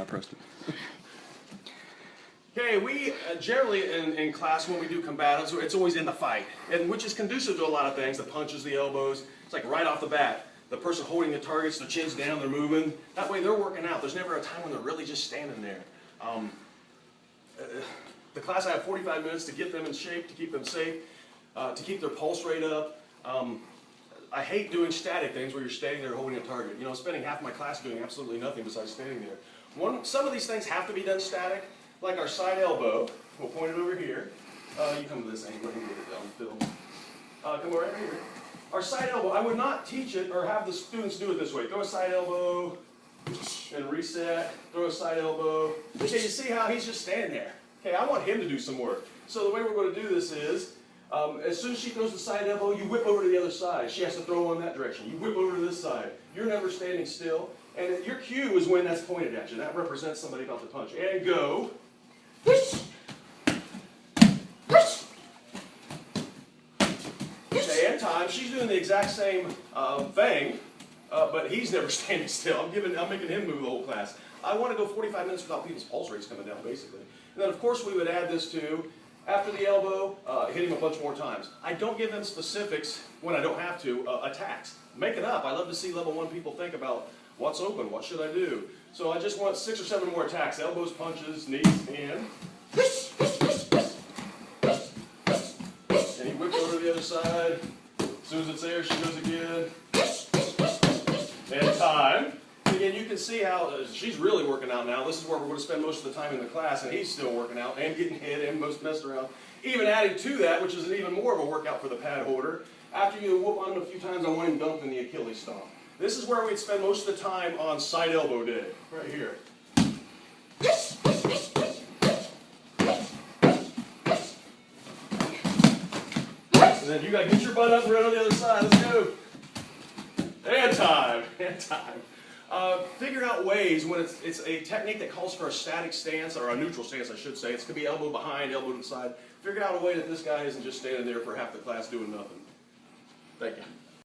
pressed it. Okay, we generally in class when we do combatives, it's always in the fight, and which is conducive to a lot of things, the punches, the elbows. It's like right off the bat, the person holding the targets, their chin's down, they're moving. That way they're working out. There's never a time when they're really just standing there. The class, I have 45 minutes to get them in shape, to keep them safe, to keep their pulse rate up. I hate doing static things where you're standing there holding a target. You know, spending half my class doing absolutely nothing besides standing there. Some of these things have to be done static, like our side elbow. We'll point it over here. You come to this angle and get it down, Phil. Come over right here. Our side elbow, I would not teach it or have the students do it this way. Throw a side elbow and reset. Throw a side elbow. Okay, you see how he's just standing there. Okay, I want him to do some work. So the way we're going to do this is, as soon as she throws the side elbow, you whip over to the other side. She has to throw one that direction. You whip over to this side. You're never standing still. And your cue is when that's pointed at you. That represents somebody about to punch. And go. Okay, and time. She's doing the exact same thing, but he's never standing still. I'm making him move the whole class. I want to go 45 minutes without people's pulse rates coming down, basically. And then, of course, we would add this to, after the elbow, hit him a bunch more times. I don't give them specifics when I don't have to, attacks. Make it up. I love to see level 1 people think about what's open, what should I do? So I just want 6 or 7 more attacks. Elbows, punches, knees, and he whips over to the other side. As soon as it's there, she goes again. And time. Again, you can see how she's really working out now. This is where we're going to spend most of the time in the class, and he's still working out and getting hit and most messed around. Even adding to that, which is an even more of a workout for the pad holder, after you whoop on him a few times, I want him dumped in the Achilles stomp. This is where we'd spend most of the time on side elbow day, right here. And then you got to get your butt up and run on the other side. Let's go. And time. And time. Figure out ways when it's a technique that calls for a static stance, or a neutral stance, I should say. It could be elbow behind, elbow to the side. Figure out a way that this guy isn't just standing there for half the class doing nothing. Thank you.